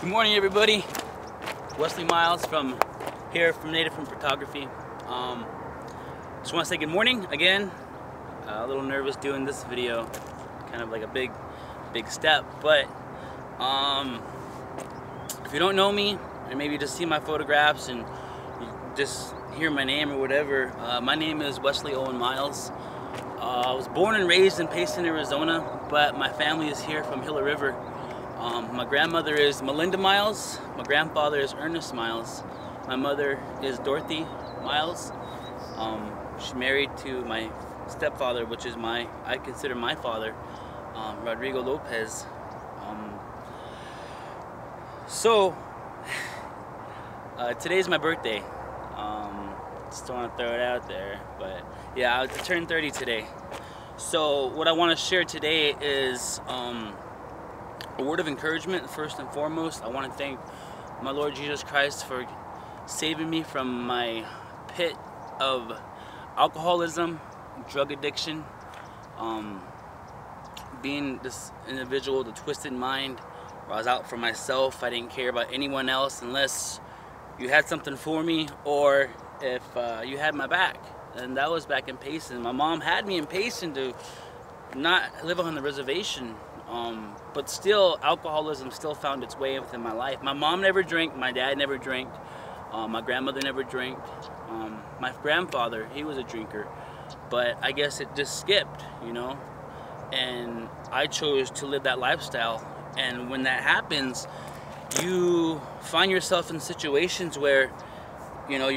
Good morning, everybody. Wesley Miles from Native from Photography. Just want to say good morning again. A little nervous doing this video, kind of like a big step. But if you don't know me, and maybe just see my photographs and you just hear my name or whatever, my name is Wesley Owen Miles. I was born and raised in Payson, Arizona, but my family is here from Gila River. My grandmother is Melinda Miles, my grandfather is Ernest Miles, my mother is Dorothy Miles. She's married to my stepfather, which is I consider my father, Rodrigo Lopez. Today's my birthday. Just don't want to throw it out there, but yeah, I turned 30 today. So what I want to share today is a word of encouragement. First and foremost, I want to thank my Lord Jesus Christ for saving me from my pit of alcoholism, drug addiction, being this individual with a twisted mind where I was out for myself. I didn't care about anyone else unless you had something for me or if you had my back. And that was back in Payson. My mom had me in Payson to not live on the reservation. But still, alcoholism still found its way within my life. My mom never drank, my dad never drank, my grandmother never drank, my grandfather, he was a drinker, but I guess it just skipped, you know, and I chose to live that lifestyle. And when that happens, you find yourself in situations where, you know,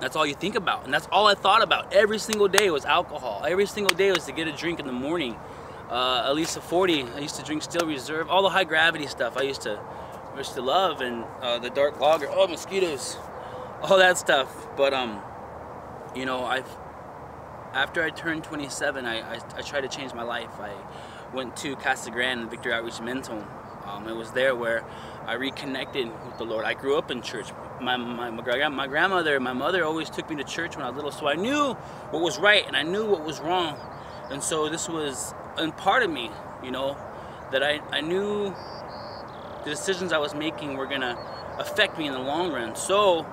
that's all you think about, and that's all I thought about every single day was alcohol. Every single day was to get a drink in the morning. At least a 40. I used to drink Steel Reserve, all the high gravity stuff I used to love, and the dark lager, oh, mosquitoes, all that stuff. But you know, after I turned 27, I tried to change my life. I went to Casa Grande and Victory Outreach Men's Home. It was there where I reconnected with the Lord. I grew up in church. My grandmother, my mother always took me to church when I was little, so I knew what was right and I knew what was wrong. And so this was a part of me, you know, that I knew the decisions I was making were gonna affect me in the long run. So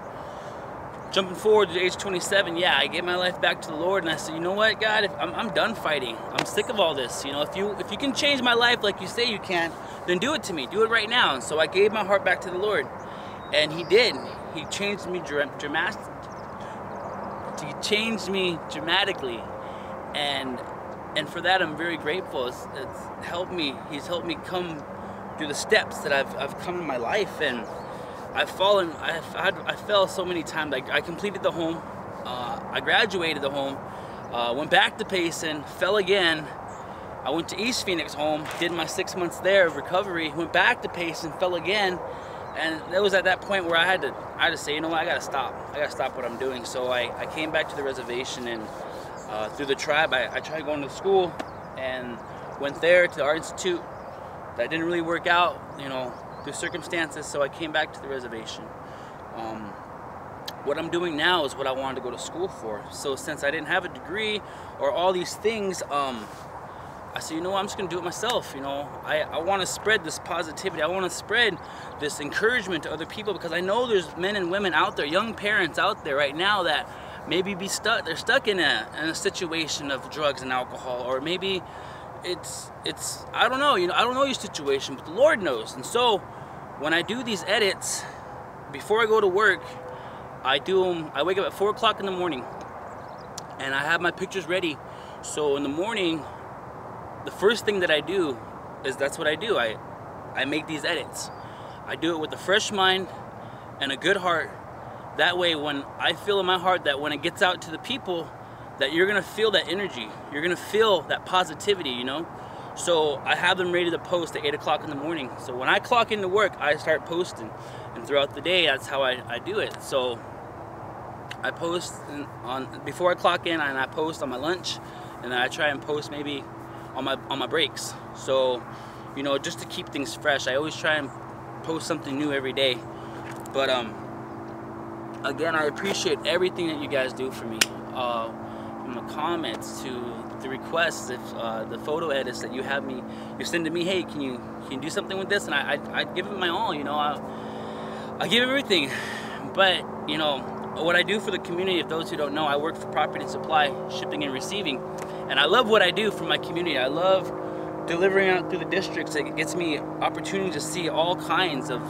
jumping forward to age 27, yeah, I gave my life back to the Lord, and I said, you know what, God, I'm done fighting. I'm sick of all this. You know, if you can change my life like you say you can, then do it to me. Do it right now. And so I gave my heart back to the Lord, and He did. He changed me dramatically, and for that I'm very grateful. It's helped me. He's helped me come through the steps that I've come in my life, and I've fallen. I fell so many times. I completed the home. I graduated the home. Went back to Payson. Fell again. I went to East Phoenix home. Did my 6 months there of recovery. Went back to Payson. Fell again. And it was at that point where I had to say, you know what, I gotta stop. I gotta stop what I'm doing. So I came back to the reservation, and through the tribe, I tried going to school and went there to the Art Institute. That didn't really work out, you know, through circumstances, so I came back to the reservation. What I'm doing now is what I wanted to go to school for. So since I didn't have a degree or all these things, I said, you know what, I'm just gonna do it myself. You know, I want to spread this positivity. I want to spread this encouragement to other people, because I know there's men and women out there, young parents out there right now that maybe they're stuck in a situation of drugs and alcohol, or maybe it's I don't know, you know, I don't know your situation, but the Lord knows. And so when I do these edits before I go to work, I do them. I wake up at 4 o'clock in the morning, and I have my pictures ready. So in the morning, the first thing that I do is that's what I do. I make these edits. I do it with a fresh mind and a good heart. That way, when I feel in my heart that when it gets out to the people, that you're gonna feel that energy, you're gonna feel that positivity, you know? So I have them ready to post at 8 o'clock in the morning. So when I clock into work, I start posting. And throughout the day, that's how I do it. So I post before I clock in, and I post on my lunch, and then I try and post maybe on my breaks. So, you know, just to keep things fresh, I always try and post something new every day. But again, I appreciate everything that you guys do for me. from the comments to the requests, if the photo edits that you send to me, hey, can you do something with this? And I give it my all, you know, I give everything. But, you know, what I do for the community, if those who don't know, I work for Property and Supply, shipping and receiving. And I love what I do for my community. I love delivering out through the districts. It gets me opportunity to see all kinds of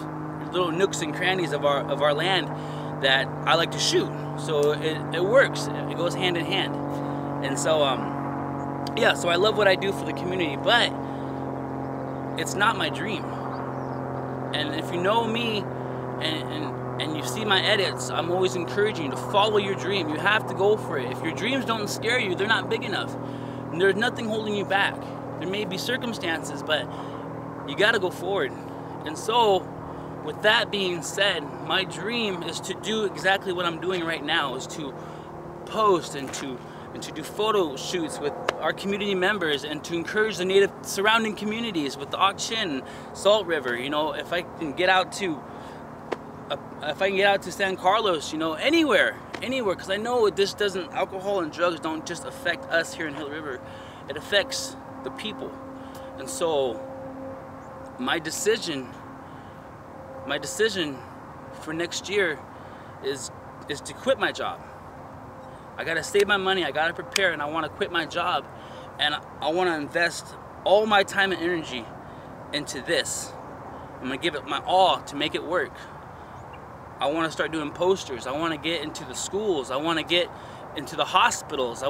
little nooks and crannies of our land that I like to shoot. So it works. It goes hand in hand. And so, yeah, so I love what I do for the community, but it's not my dream. And if you know me and you see my edits, I'm always encouraging you to follow your dream. You have to go for it. If your dreams don't scare you, they're not big enough. And there's nothing holding you back. There may be circumstances, but you got to go forward. And so, with that being said, my dream is to do exactly what I'm doing right now, is to post and to do photo shoots with our community members and to encourage the native surrounding communities with the Auction, Salt River. You know, if I can get out to San Carlos, you know, anywhere, because I know alcohol and drugs don't just affect us here in Hill River, it affects the people. And so my decision for next year is to quit my job. I gotta save my money, I gotta prepare, and I wanna quit my job, and I wanna invest all my time and energy into this. I'm gonna give it my all to make it work. I wanna start doing posters, I wanna get into the schools, I wanna get into the hospitals, I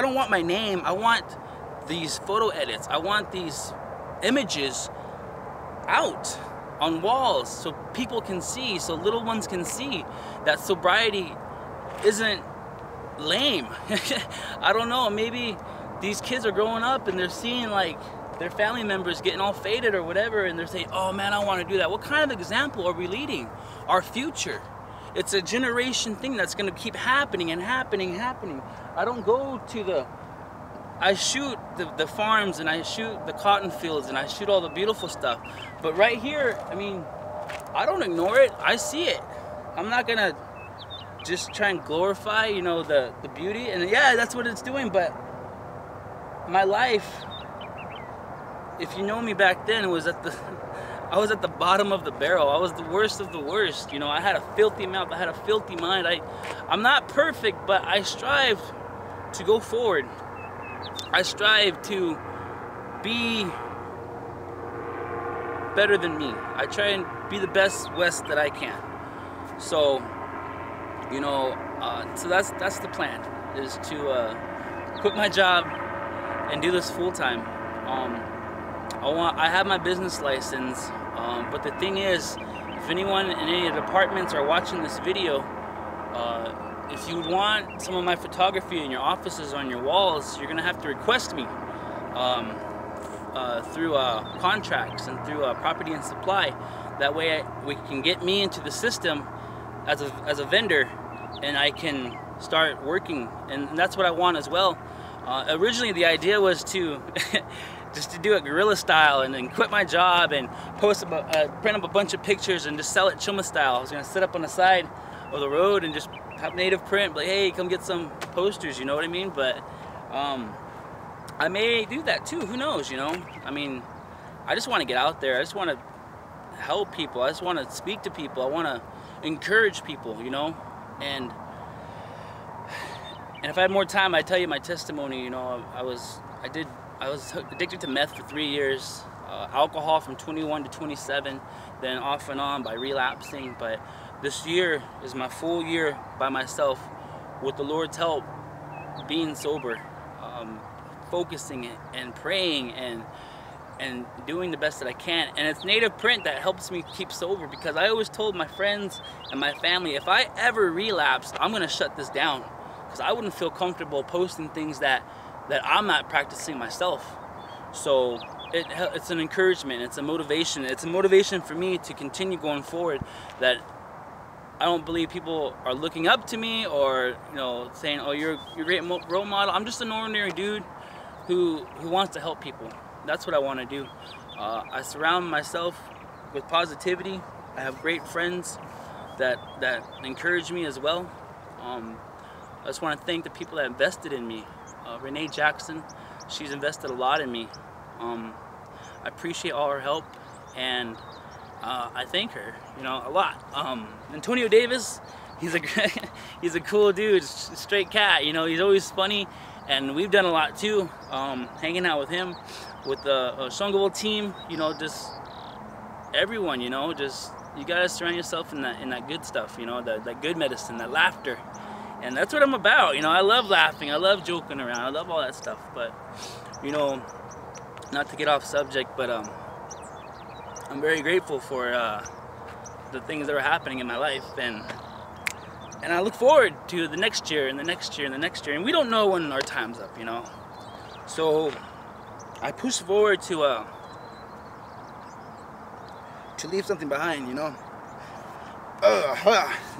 don't want my name, I want these photo edits, I want these images out on walls so people can see, so little ones can see that sobriety isn't lame. I don't know, maybe these kids are growing up and they're seeing like their family members getting all faded or whatever, and they're saying, oh man, I want to do that. What kind of example are we leading? Our future. It's a generation thing that's going to keep happening and happening and happening. I shoot the farms and I shoot the cotton fields and I shoot all the beautiful stuff. But right here, I mean, I don't ignore it. I see it. I'm not gonna just try and glorify, you know, the beauty. And yeah, that's what it's doing. But my life, if you know me back then, I was at the bottom of the barrel. I was the worst of the worst. You know, I had a filthy mouth. I had a filthy mind. I'm not perfect, but I strive to go forward. I strive to be better than me. I try and be the best Wes that I can. So, you know, so that's the plan, is to quit my job and do this full time. I have my business license, but the thing is, if anyone in any of the departments are watching this video, if you want some of my photography in your offices, on your walls, you're gonna have to request me through contracts and through Property and Supply. That way we can get me into the system as a vendor, and I can start working, and that's what I want as well. Originally the idea was to just to do it guerrilla style and then quit my job and print up a bunch of pictures and just sell it Chuma style. I was gonna sit up on the side of the road and just have native print, like, hey, come get some posters, you know what I mean? But I may do that too, who knows, you know? I mean, I just want to get out there. I just want to help people. I just want to speak to people. I want to encourage people, you know? And if I had more time, I'd tell you my testimony. You know, I was addicted to meth for 3 years, alcohol from 21 to 27, then off and on by relapsing. But this year is my full year by myself, with the Lord's help, being sober, focusing and praying and doing the best that I can. And it's native print that helps me keep sober, because I always told my friends and my family, if I ever relapsed, I'm gonna shut this down, because I wouldn't feel comfortable posting things that I'm not practicing myself. So it's an encouragement, it's a motivation. It's a motivation for me to continue going forward, that I don't believe people are looking up to me or, you know, saying, oh, you're a great role model. I'm just an ordinary dude who wants to help people. That's what I want to do. I surround myself with positivity. I have great friends that encourage me as well. I just want to thank the people that invested in me. Renee Jackson, she's invested a lot in me. I appreciate all her help, and I thank her, you know, a lot. Antonio Davis, he's a he's a cool dude, straight cat. You know, he's always funny, and we've done a lot too. Hanging out with him, with the Shongaville team, you know, just everyone, you know, just you gotta surround yourself in that good stuff, you know, that good medicine, that laughter. And that's what I'm about, you know. I love laughing, I love joking around, I love all that stuff. But, you know, not to get off subject, but I'm very grateful for the things that are happening in my life, and I look forward to the next year and the next year and the next year. And we don't know when our time's up, you know. So I push forward to leave something behind, you know.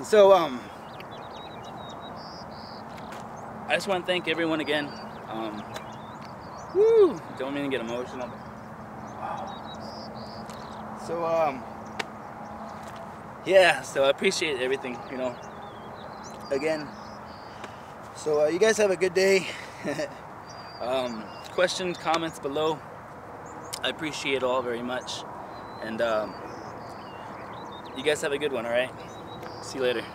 So I just want to thank everyone again. Don't mean to get emotional. So yeah, so I appreciate everything, you know, again. So you guys have a good day. Questions, comments below. I appreciate it all very much. And you guys have a good one, all right? See you later.